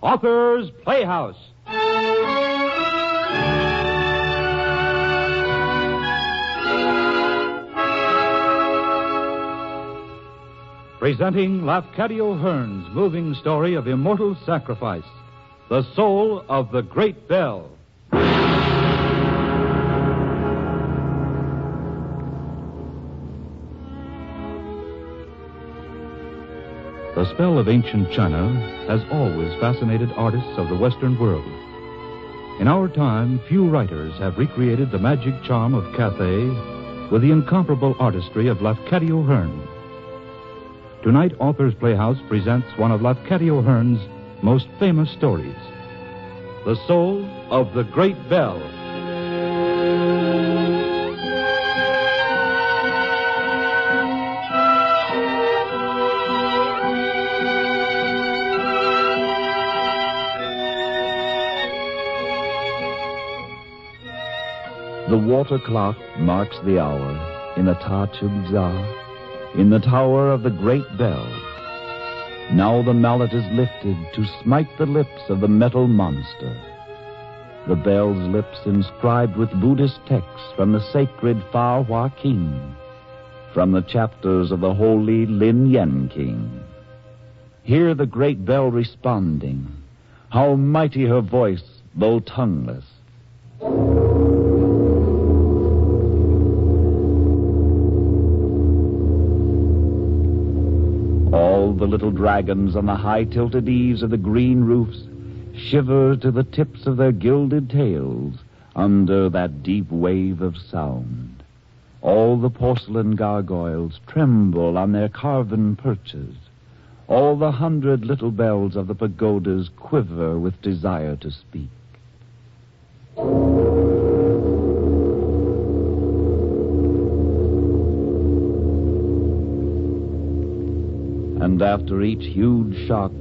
Author's Playhouse. Presenting Lafcadio Hearn's moving story of immortal sacrifice, The Soul of the Great Bell. The spell of ancient China has always fascinated artists of the Western world. In our time, few writers have recreated the magic charm of Cathay with the incomparable artistry of Lafcadio Hearn. Tonight, Author's Playhouse presents one of Lafcadio Hearn's most famous stories, The Soul of the Great Bell. The water clock marks the hour in the Ta Chung Za, in the tower of the great bell. Now the mallet is lifted to smite the lips of the metal monster. The bell's lips inscribed with Buddhist texts from the sacred Fa Hua King, from the chapters of the holy Lin Yen King. Hear the great bell responding. How mighty her voice, though tongueless. All the little dragons on the high-tilted eaves of the green roofs shiver to the tips of their gilded tails under that deep wave of sound. All the porcelain gargoyles tremble on their carven perches. All the 100 little bells of the pagodas quiver with desire to speak. And after each huge shock,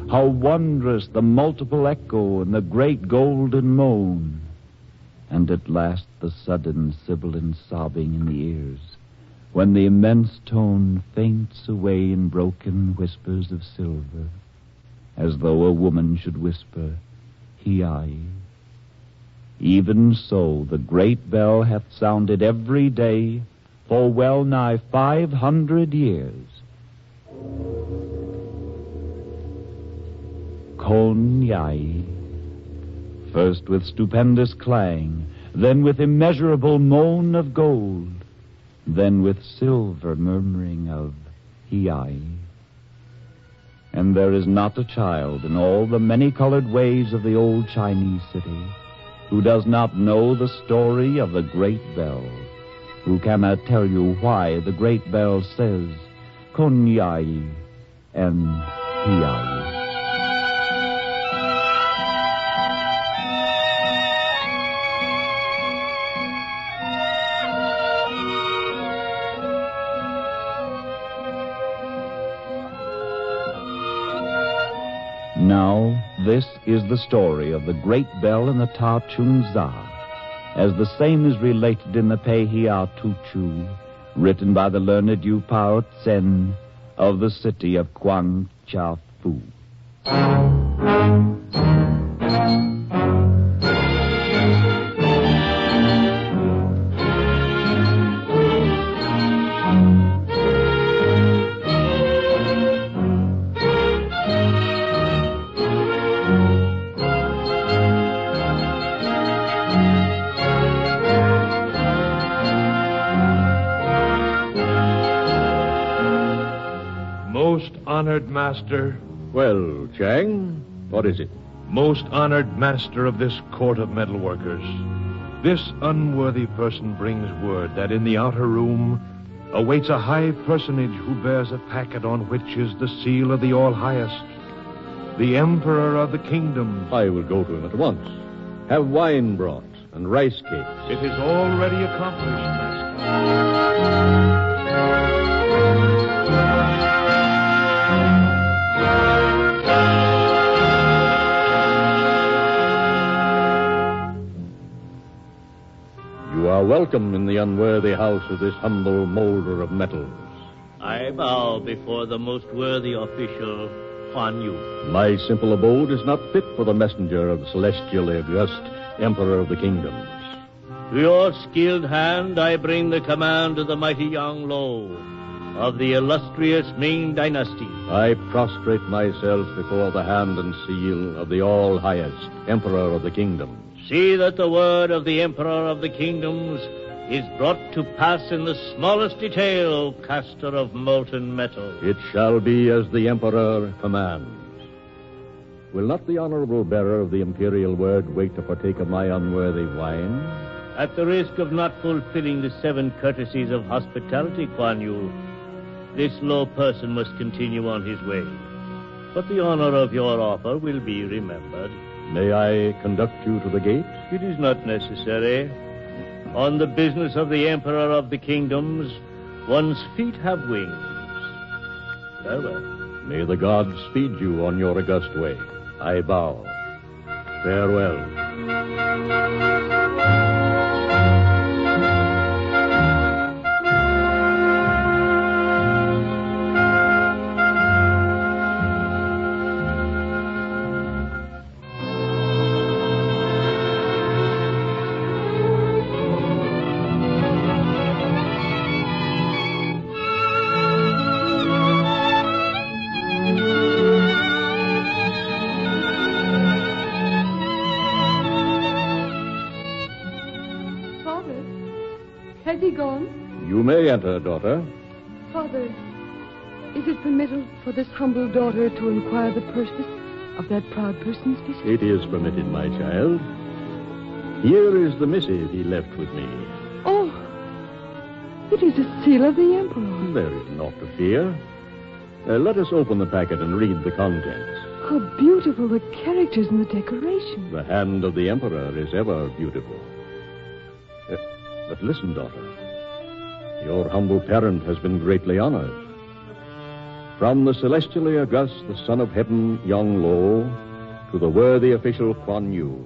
how wondrous the multiple echo and the great golden moan. And at last the sudden sibilant sobbing in the ears, when the immense tone faints away in broken whispers of silver, as though a woman should whisper, Hi. Even so the great bell hath sounded every day for well nigh 500 years. Kon Yai, first with stupendous clang, then with immeasurable moan of gold, then with silver murmuring of Hi. And there is not a child in all the many-colored ways of the old Chinese city who does not know the story of the great bell, who cannot tell you why the great bell says Kon Yai and Hi. Now, this is the story of the great bell in the Ta Chung Za, as the same is related in the Pei Hia Tu Chu, written by the learned Yu Pao Tsen of the city of Kwang Cha Fu. Honored master. Well, Chang, what is it? Most honored master of this court of metalworkers, this unworthy person brings word that in the outer room awaits a high personage who bears a packet on which is the seal of the All-Highest, the Emperor of the Kingdom. I will go to him at once. Have wine brought and rice cakes. It is already accomplished, master. Welcome in the unworthy house of this humble molder of metals. I bow before the most worthy official, Kuan Yu. My simple abode is not fit for the messenger of the celestially august Emperor of the Kingdoms. To your skilled hand I bring the command of the mighty Yang Lo, of the illustrious Ming Dynasty. I prostrate myself before the hand and seal of the all-highest Emperor of the Kingdoms. See that the word of the Emperor of the Kingdoms is brought to pass in the smallest detail, O caster of molten metal. It shall be as the Emperor commands. Will not the honorable bearer of the imperial word wait to partake of my unworthy wine? At the risk of not fulfilling the 7 courtesies of hospitality, Kuan Yu, this low person must continue on his way. But the honor of your offer will be remembered. May I conduct you to the gate? It is not necessary. On the business of the Emperor of the Kingdoms, one's feet have wings. Farewell. May the gods speed you on your august way. I bow. Farewell. Has he gone? You may enter, daughter. Father, is it permitted for this humble daughter to inquire the purpose of that proud person's visit? It is permitted, my child. Here is the missive he left with me. Oh, it is a seal of the Emperor. There is naught to fear. Let us open the packet and read the contents. How beautiful the characters and the decoration. The hand of the Emperor is ever beautiful. But listen, daughter. Your humble parent has been greatly honored. From the celestially august, the Son of Heaven, Yang Lo, to the worthy official Kuan Yu,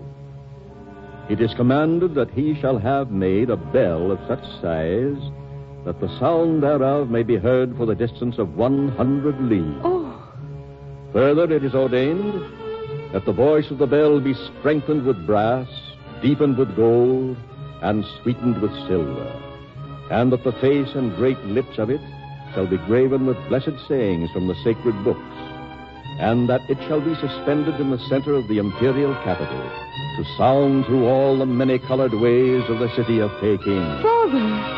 it is commanded that he shall have made a bell of such size that the sound thereof may be heard for the distance of 100 li. Oh. Further, it is ordained that the voice of the bell be strengthened with brass, deepened with gold, and sweetened with silver, and that the face and great lips of it shall be graven with blessed sayings from the sacred books, and that it shall be suspended in the center of the imperial capital to sound through all the many-colored ways of the city of Peking. Father!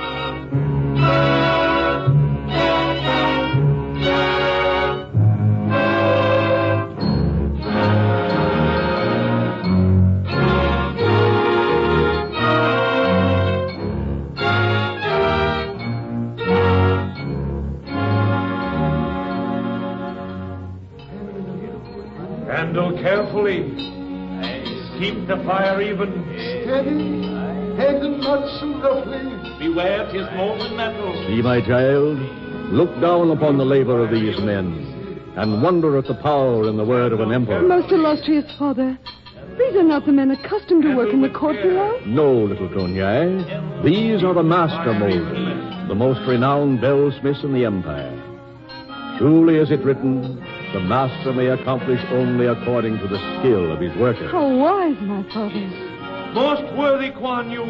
Handle carefully. Keep the fire even. Steady. Handle not so roughly. Beware, 'tis molten metal. See, my child, look down upon the labor of these men, and wonder at the power and the word of an emperor. Most illustrious Father, these are not the men accustomed to work in the court below. No, little Tonyai. These are the master molders, the most renowned bellsmiths in the empire. Truly is it written, the master may accomplish only according to the skill of his worker. How wise, my father. Most worthy Kuan Yu,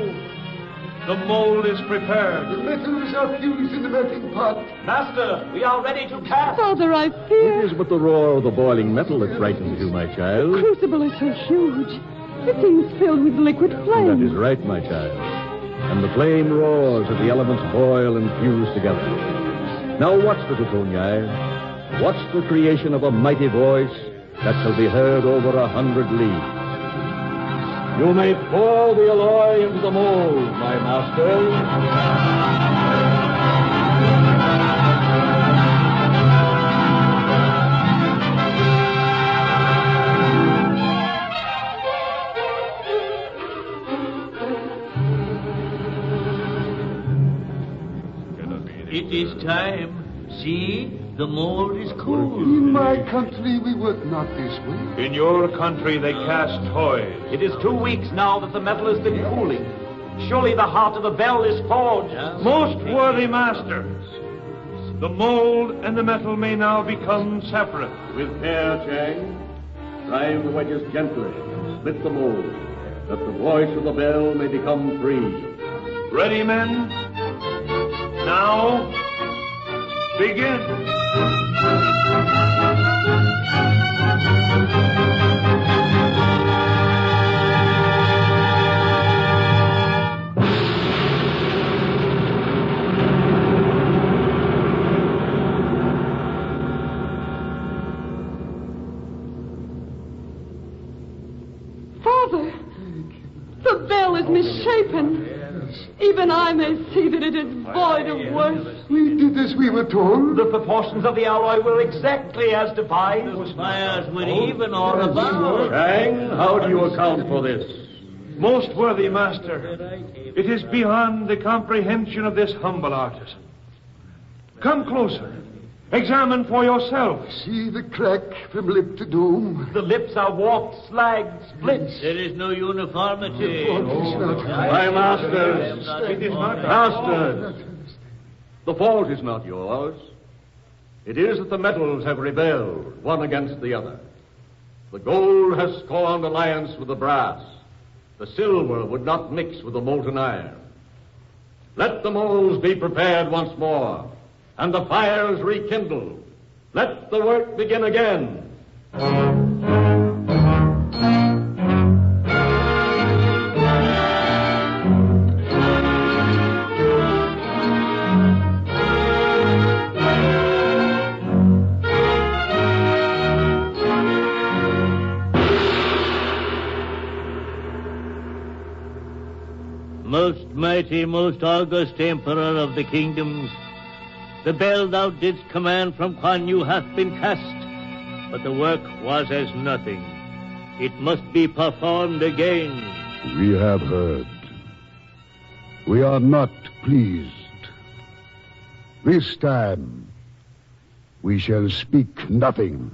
the mold is prepared. The metals are fused in the melting pot. Master, we are ready to cast. Father, I It fear. is but the roar of the boiling metal that frightens you, my The child. crucible is so huge. It seems filled with liquid flame. That is right, my child. And the flame roars as the elements boil and fuse together. Now watch, little Tonyai. Watch the creation of a mighty voice that shall be heard over 100 leagues. You may pour the alloy into the mold, my master. It is time. See, the mold is cool. In my country, we work not this way. In your country, they cast toys. It is 2 weeks now that the metal has been cooling. Surely the heart of the bell is forged. Most worthy master, the mold and the metal may now become separate. With care, Chang. Drive the wedges gently. Split the mold, that the voice of the bell may become free. Ready, men? Now, begin. Father, the bell is misshapen. Even I may see that it is void of worth. We did as we were told. The proportions of the alloy were exactly as defined. The spires were even or above. Chang, how do you account for this? Most worthy master, it is beyond the comprehension of this humble artisan. Come closer. Examine for yourself. See the crack from lip to dome. The lips are warped, slagged, split. There is no uniformity. My masters, It is not masters, the fault is not yours. It is that the metals have rebelled, one against the other. The gold has scorned alliance with the brass. The silver would not mix with the molten iron. Let the molds be prepared once more, and the fires rekindled. Let the work begin again. Most mighty, most august Emperor of the kingdoms, the bell thou didst command from Kuan Yu hath been cast, but the work was as nothing. It must be performed again. We have heard. We are not pleased. This time, we shall speak nothing.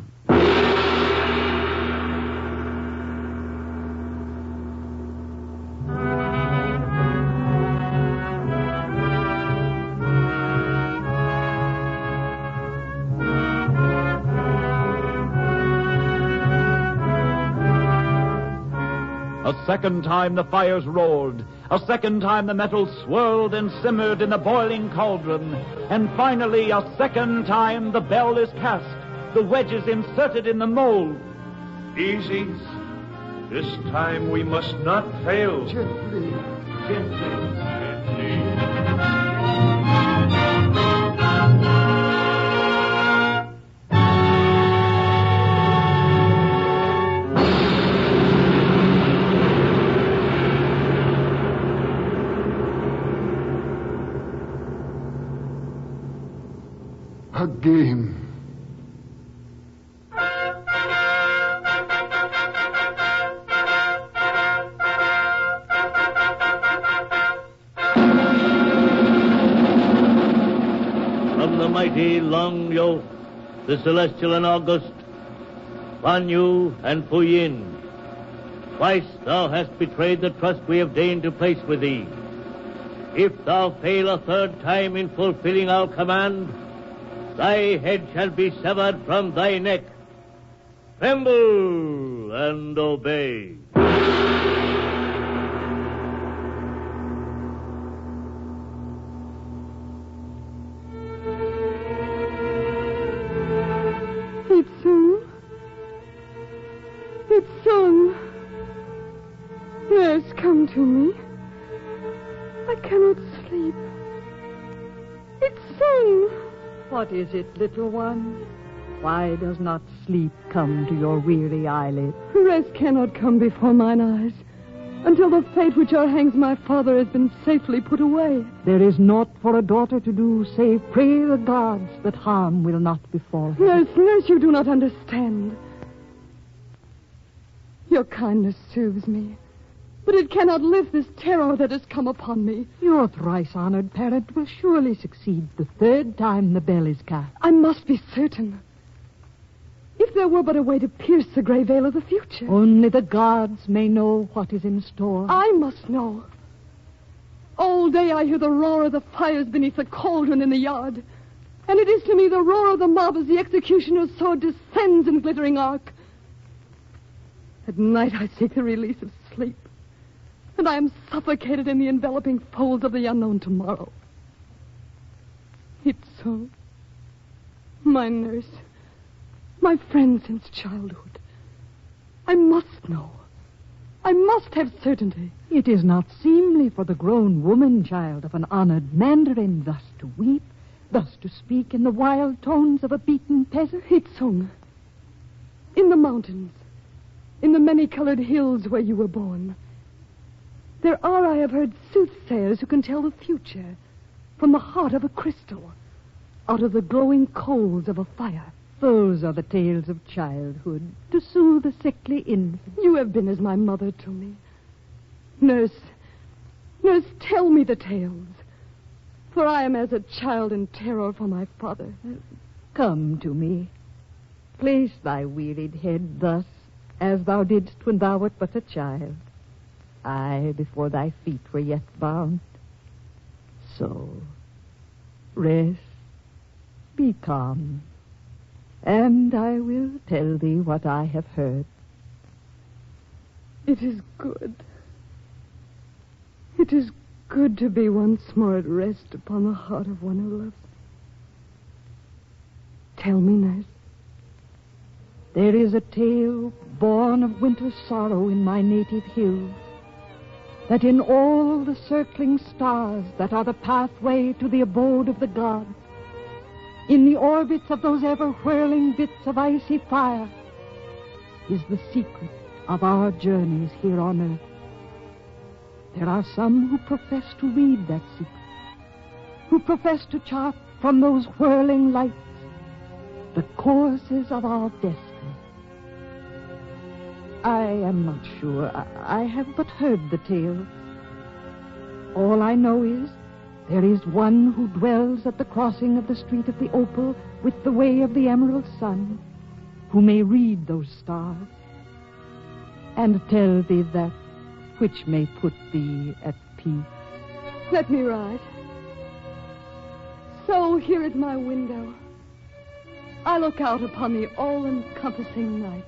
A second time the fires roared. A second time the metal swirled and simmered in the boiling cauldron. And finally, a second time the bell is cast, the wedges inserted in the mold. easy. This time we must not fail. Gently. A game. From the mighty Long Yo, the celestial and august, Kuan Yu and Fu Yin, twice thou hast betrayed the trust we have deigned to place with thee. If thou fail a third time in fulfilling our command, thy head shall be severed from thy neck. Tremble and obey. It's soon. Yes, come to me. I cannot sleep. It's soon. What is it, little one? Why does not sleep come to your weary eyelids? Rest cannot come before mine eyes until the fate which o'erhangs my father has been safely put away. There is naught for a daughter to do save pray the gods that harm will not befall her. Nurse, you do not understand. Your kindness soothes me, but it cannot lift this terror that has come upon me. Your thrice-honored parent will surely succeed the third time the bell is cast. I must be certain. If there were but a way to pierce the gray veil of the future. Only the gods may know what is in store. I must know. All day I hear the roar of the fires beneath the cauldron in the yard. And it is to me the roar of the mob as the executioner's sword descends in glittering arc. At night I seek the release of sleep. And I am suffocated in the enveloping folds of the unknown tomorrow. Itzung, my nurse, my friend since childhood. I must know. I must have certainty. It is not seemly for the grown woman child of an honored mandarin thus to weep, thus to speak in the wild tones of a beaten peasant. Itzung, in the mountains, in the many-colored hills where you were born, there are, I have heard, soothsayers who can tell the future from the heart of a crystal, out of the glowing coals of a fire. Those are the tales of childhood, to soothe a sickly infant. You have been as my mother to me. Nurse, tell me the tales, for I am as a child in terror for my father. Come to me. Place thy wearied head thus, as thou didst when thou wert but a child. I, before thy feet were yet bound. So, rest, be calm, and I will tell thee what I have heard. It is good. It is good to be once more at rest upon the heart of one who loves. Tell me, nurse. There is a tale born of winter sorrow in my native hills, that in all the circling stars that are the pathway to the abode of the gods, in the orbits of those ever-whirling bits of icy fire, is the secret of our journeys here on earth. There are some who profess to read that secret, who profess to chart from those whirling lights the courses of our destiny. I am not sure. I have but heard the tale. All I know is there is one who dwells at the crossing of the street of the opal with the way of the emerald sun, who may read those stars and tell thee that which may put thee at peace. Let me ride. So here at my window, I look out upon the all-encompassing night.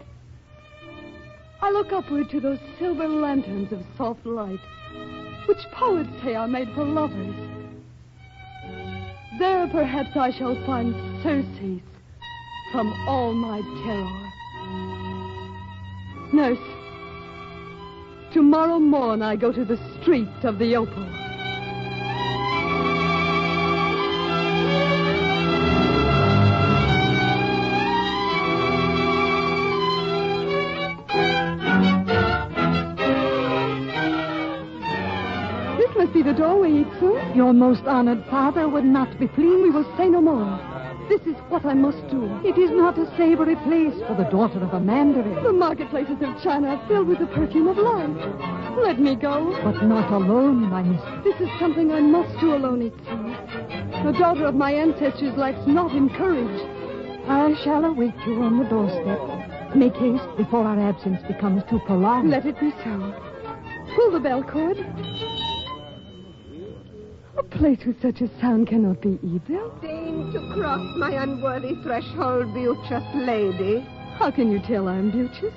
I look upward to those silver lanterns of soft light, which poets say are made for lovers. There perhaps I shall find surcease from all my terror. Nurse, tomorrow morn I go to the street of the opal. Be the doorway, Itzung. Your most honored father would not be pleased. We will say no more. This is what I must do. It is not a savory place for the daughter of a mandarin. The marketplaces of China are filled with the perfume of life. Let me go. But not alone, my mistress. This is something I must do alone, Itzung. The daughter of my ancestors lacks not in courage. I shall await you on the doorstep. Make haste before our absence becomes too prolonged. Let it be so. Pull the bell cord. A place with such a sound cannot be evil. Deign to cross my unworthy threshold, beauteous lady. How can you tell I am beauteous?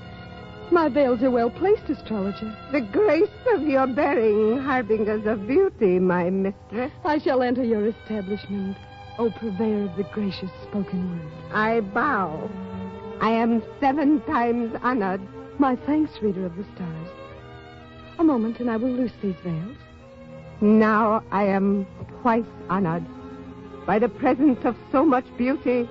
My veils are well placed, astrologer. The grace of your bearing, harbingers of beauty, my mistress. I shall enter your establishment, O purveyor of the gracious spoken word. I bow. I am 7 times honored. My thanks, reader of the stars. A moment, and I will loose these veils. Now I am twice honored by the presence of so much beauty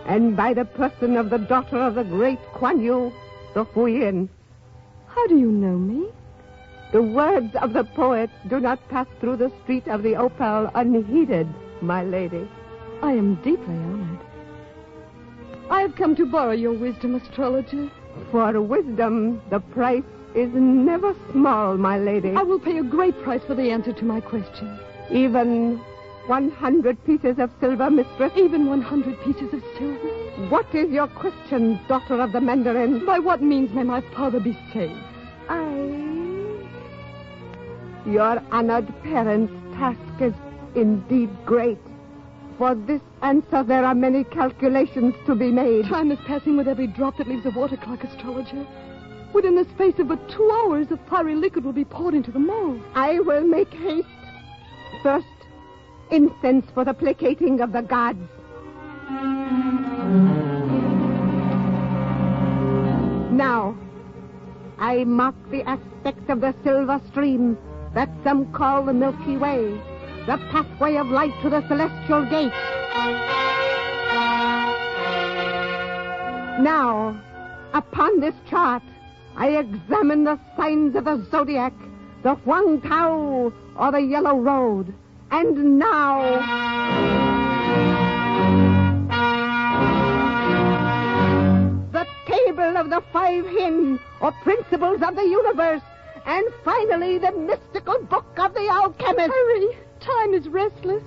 and by the person of the daughter of the great Kuan Yu, the Huyin. How do you know me? The words of the poet do not pass through the street of the opal unheeded, my lady. I am deeply honored. I have come to borrow your wisdom, astrologer. For wisdom, the price is never small, my lady. I will pay a great price for the answer to my question. Even 100 pieces of silver, mistress? Even 100 pieces of silver? What is your question, daughter of the mandarin? By what means may my father be saved? Your honored parents task is indeed great. For this answer there are many calculations to be made. Time is passing with every drop that leaves the water clock, astrologer. Within the space of but 2 hours, the fiery liquid will be poured into the mold. I will make haste. First, incense for the placating of the gods. Now, I mark the aspect of the silver stream that some call the Milky Way, the pathway of light to the celestial gate. Now, upon this chart, I examine the signs of the zodiac, the Huang Tao, or the Yellow Road. And now... the table of the 5 Hin, or principles of the universe. And finally, the mystical book of the alchemist. Hurry! Time is restless.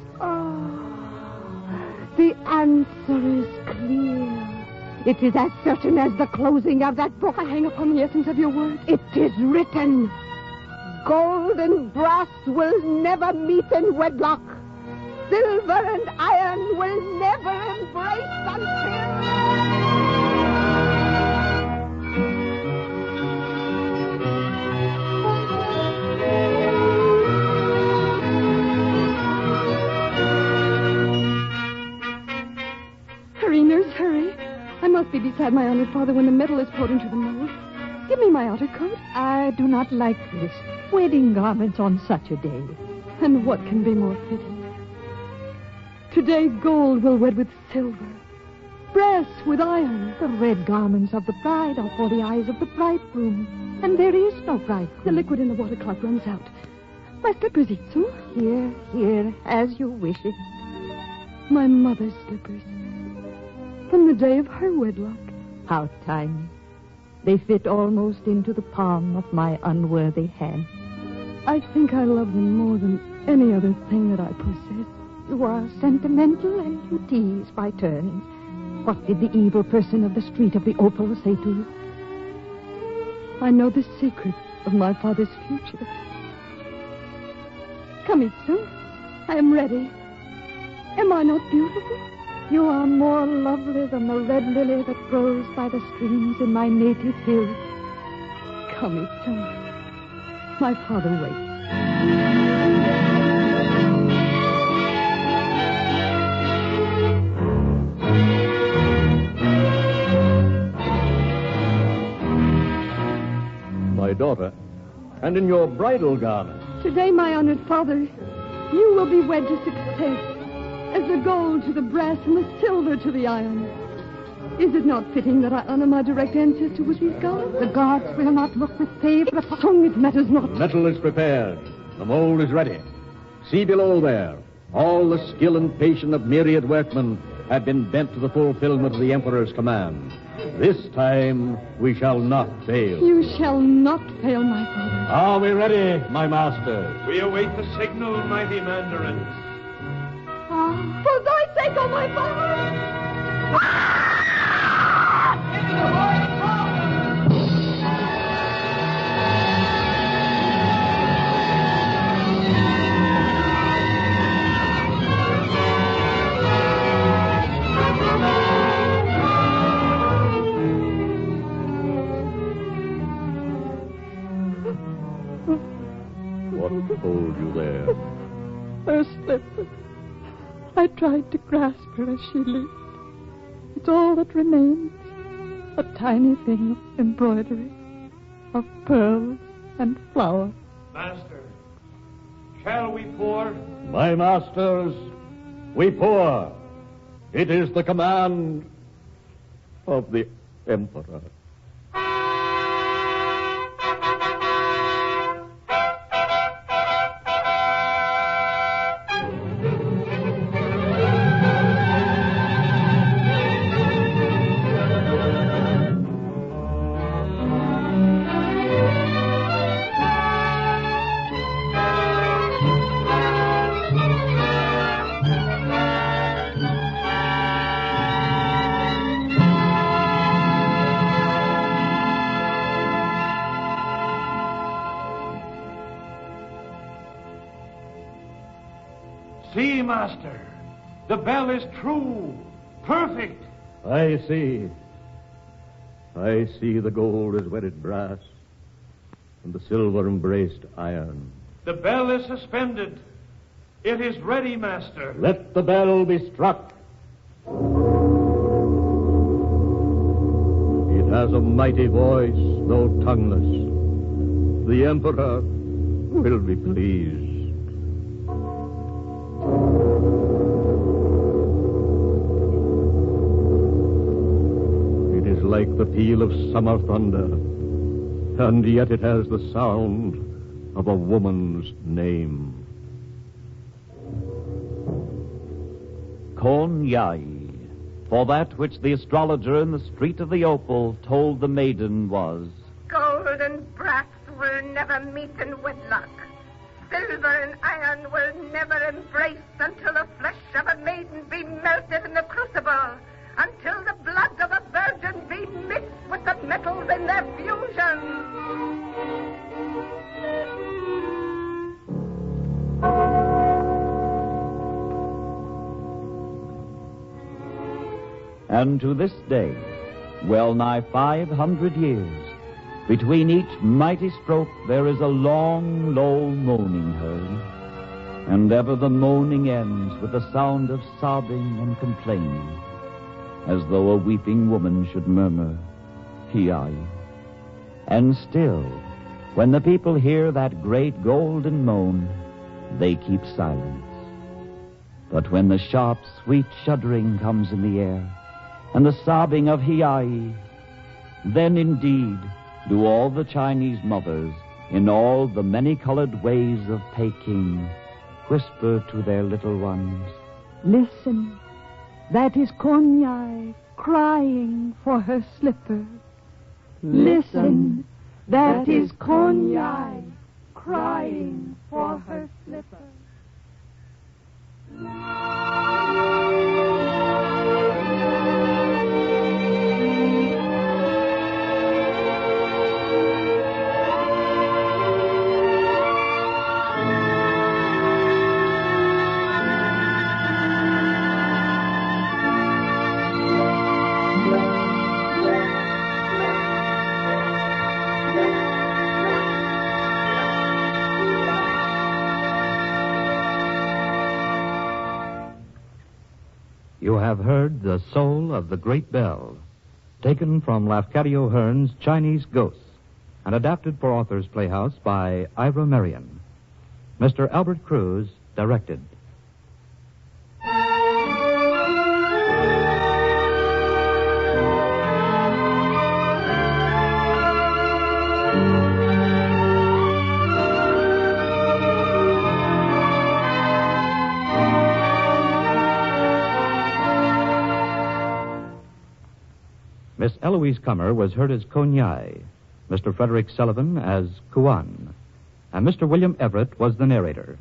The answer is clear. It is as certain as the closing of that book. I hang upon the essence of your word. It is written. Gold and brass will never meet in wedlock. Silver and iron will never embrace until... Hurry, nurse, hurry. I must be beside my honored father when the metal is poured into the mold. Give me my outer coat. I do not like this. Wedding garments on such a day. And what can be more fitting? Today gold will wed with silver, brass with iron. The red garments of the bride are for the eyes of the bridegroom, and there is no bridegroom. The liquid in the water clock runs out. My slippers, Itsu. Here, as you wish it. My mother's slippers. From the day of her wedlock. How tiny. They fit almost into the palm of my unworthy hand. I think I love them more than any other thing that I possess. You are sentimental and you tease by turns. What did the evil person of the street of the Opal say to you? I know the secret of my father's future. Come, Itsu. I am ready. Am I not beautiful? You are more lovely than the red lily that grows by the streams in my native hill. Come, Itsu. My father waits. My daughter, and in your bridal garment. Today, my honored father, you will be wed to success. As the gold to the brass and the silver to the iron. Is it not fitting that I honor my direct ancestor with these garments? The gods will not look with favor upon it matters not. The metal is prepared. The mold is ready. See below there. All the skill and patience of myriad workmen have been bent to the fulfillment of the Emperor's command. This time we shall not fail. You shall not fail, my father. Are we ready, my masters? We await the signal, mighty mandarins. For thy sake, oh my father! What hold you there? Her slipper. I tried to grasp her as she leaped. It's all that remains. A tiny thing of embroidery, of pearls and flowers. Master, shall we pour? My masters, we pour. It is the command of the Emperor. Master. The bell is true, perfect. I see. I see the gold is wedded brass, and the silver embraced iron. The bell is suspended. It is ready, Master. Let the bell be struck. It has a mighty voice, though tongueless. The Emperor will be pleased. It is like the peal of summer thunder, and yet it has the sound of a woman's name. Kon Yai, for that which the astrologer in the street of the Opal told the maiden was, Gold and brass will never meet in wedlock. Silver and iron will never embrace until the flesh of a maiden be melted in the crucible, until the blood of a virgin be mixed with the metals in their fusion. and to this day, well nigh 500 years, between each mighty stroke there is a long, low moaning heard, and ever the moaning ends with a sound of sobbing and complaining, as though a weeping woman should murmur, Hi. And still, when the people hear that great golden moan, they keep silence. But when the sharp, sweet shuddering comes in the air, and the sobbing of Hi, then indeed do all the Chinese mothers, in all the many-colored ways of Peking, whisper to their little ones, Listen, that is Kon Yai crying for her slipper. Listen, that is Kon Yai crying for her slipper. You have heard The Soul of the Great Bell, taken from Lafcadio Hearn's Chinese Ghosts, and adapted for Authors Playhouse by Ira Marion. Mr. Albert Cruz directed. Miss Eloise Comer was heard as Kon Yai, Mr. Frederick Sullivan as Kuan, and Mr. William Everett was the narrator.